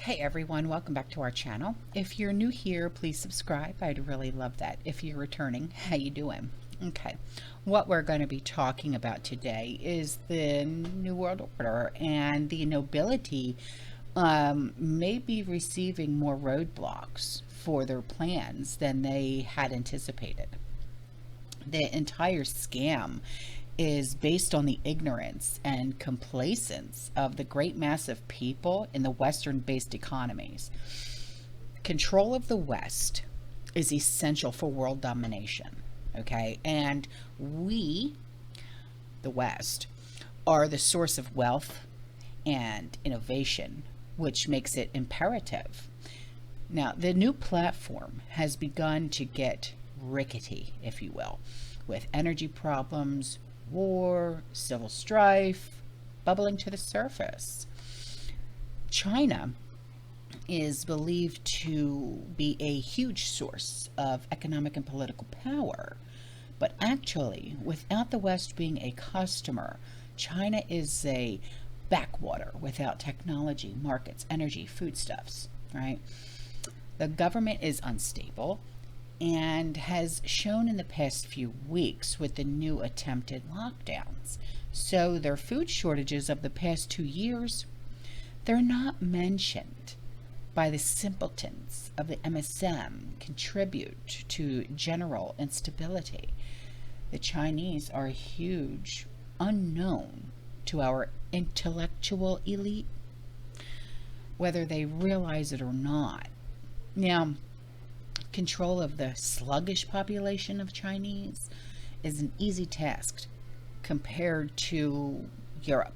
Hey everyone, welcome back to our channel. If you're new here, please subscribe. I'd really love that. If you're returning, how you doing? Okay, what we're going to be talking about today is the New World Order, and the nobility may be receiving more roadblocks for their plans than they had anticipated. The entire scam is based on the ignorance and complacence of the great mass of people in the Western-based economies. Control of the West is essential for world domination, okay? And we, the West, are the source of wealth and innovation, which makes it imperative. Now, the new platform has begun to get rickety, if you will, with energy problems, war, civil strife bubbling to the surface. China is believed to be a huge source of economic and political power, but actually, without the West being a customer, China is a backwater without technology, markets, energy, foodstuffs, right? The government is unstable and has shown in the past few weeks with the new attempted lockdowns. So their food shortages of the past 2 years, they're not mentioned by the simpletons of the MSM, contribute to general instability. The Chinese are a huge unknown to our intellectual elite, whether they realize it or not. Now, control of the sluggish population of Chinese is an easy task compared to Europe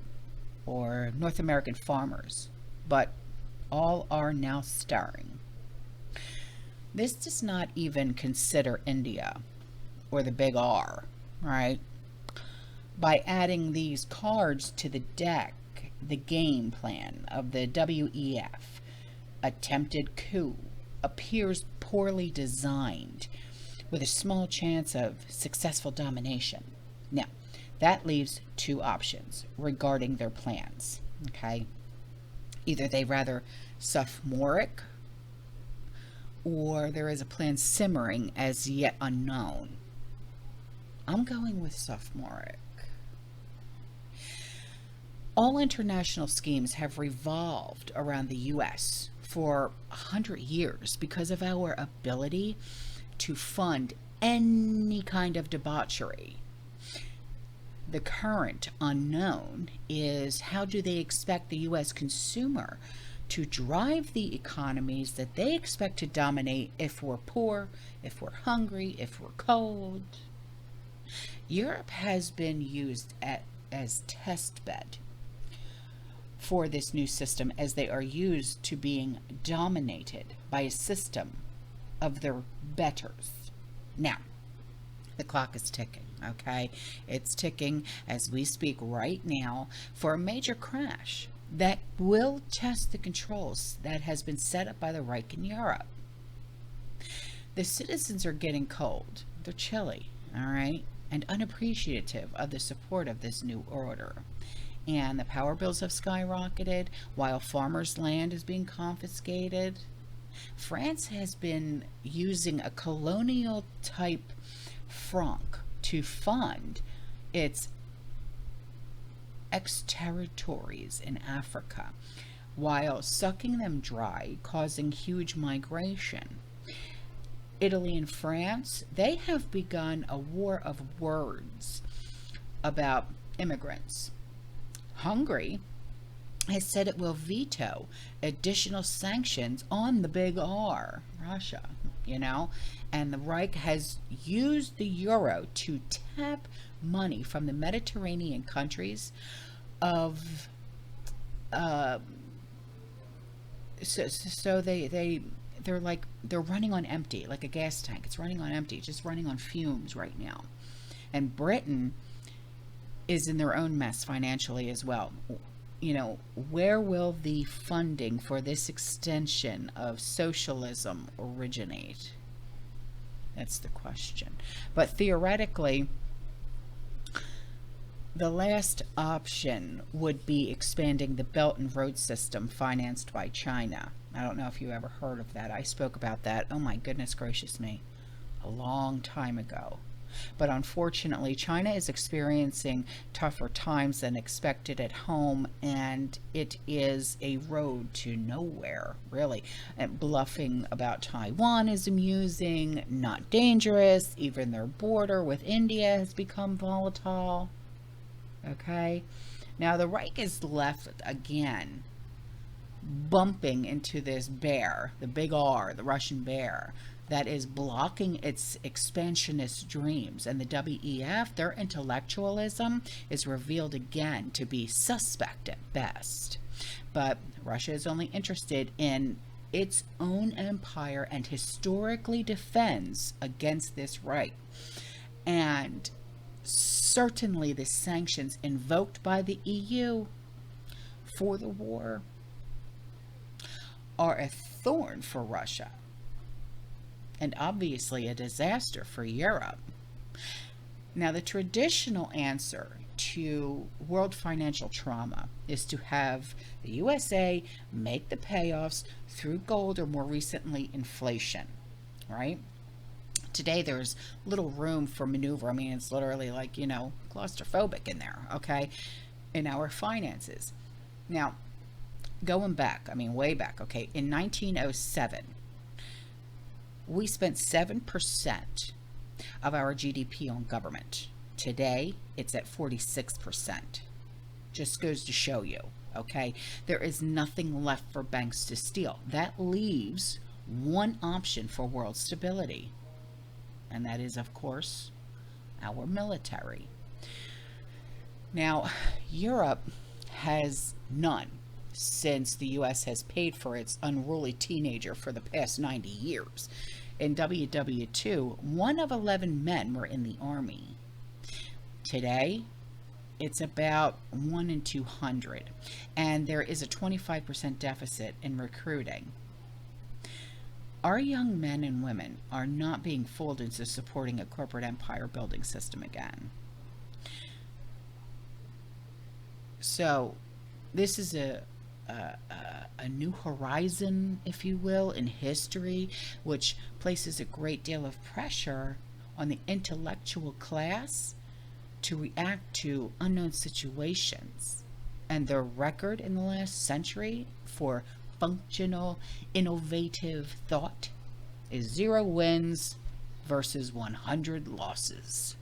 or North American farmers, but all are now starving. This does not even consider India or the big R, right? By adding these cards to the deck, the game plan of the WEF attempted coup appears poorly designed, with a small chance of successful domination. Now, that leaves two options regarding their plans, okay? Either they rather sophomoric, or there is a plan simmering as yet unknown. I'm going with sophomoric. All international schemes have revolved around the U.S. for 100 years because of our ability to fund any kind of debauchery. The current unknown is, how do they expect the U.S. consumer to drive the economies that they expect to dominate if we're poor, if we're hungry, if we're cold? Europe has been used as test bed for this new system, as they are used to being dominated by a system of their betters. Now, the clock is ticking, okay? It's ticking as we speak right now for a major crash that will test the controls that has been set up by the Reich in Europe. The citizens are getting cold. They're chilly, all right? And unappreciative of the support of this new order. And the power bills have skyrocketed while farmers' land is being confiscated. France has been using a colonial type franc to fund its ex-territories in Africa, while sucking them dry, causing huge migration. Italy and France, they have begun a war of words about immigrants. Hungary has said it will veto additional sanctions on the big R, Russia, you know, and the Reich has used the euro to tap money from the Mediterranean countries of, so they're running on empty, like a gas tank. It's running on empty, just running on fumes right now. And Britain is in their own mess financially as well. You know, where will the funding for this extension of socialism originate? That's the question. But theoretically, The last option would be expanding the Belt and Road System financed by China. I don't know if you ever heard of that. I spoke about that, oh my goodness gracious me, a long time ago. But unfortunately, China is experiencing tougher times than expected at home, and it is a road to nowhere, really. And bluffing about Taiwan is amusing, not dangerous. Even their border with India has become volatile. Okay? Now, the Reich is left again bumping into this bear, the big R, the Russian bear, that is blocking its expansionist dreams. And the WEF, their intellectualism is revealed again to be suspect at best. But Russia is only interested in its own empire and historically defends against this right. And certainly the sanctions invoked by the EU for the war are a thorn for Russia, and obviously a disaster for Europe. Now, the traditional answer to world financial trauma is to have the USA make the payoffs through gold, or more recently, inflation, right? Today, there's little room for maneuver. I mean, it's literally like, claustrophobic in there, okay, in our finances. Now, going back, way back, okay, in 1907, we spent 7% of our GDP on government. Today, it's at 46%. Just goes to show you, okay? There is nothing left for banks to steal. That leaves one option for world stability, and that is, of course, our military. Now, Europe has none, since the U.S. has paid for its unruly teenager for the past 90 years. In WW2, 1 of 11 men were in the Army. Today, it's about 1 in 200, and there is a 25% deficit in recruiting. Our young men and women are not being fooled into supporting a corporate empire building system again. So, this is a new horizon, if you will, in history, which places a great deal of pressure on the intellectual class to react to unknown situations. And their record in the last century for functional, innovative thought is 0 wins versus 100 losses.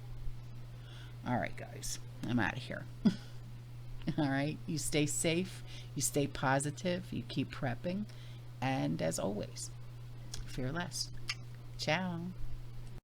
All right, guys, I'm out of here. All right, you stay safe, you stay positive, you keep prepping, and as always, fear less. Ciao.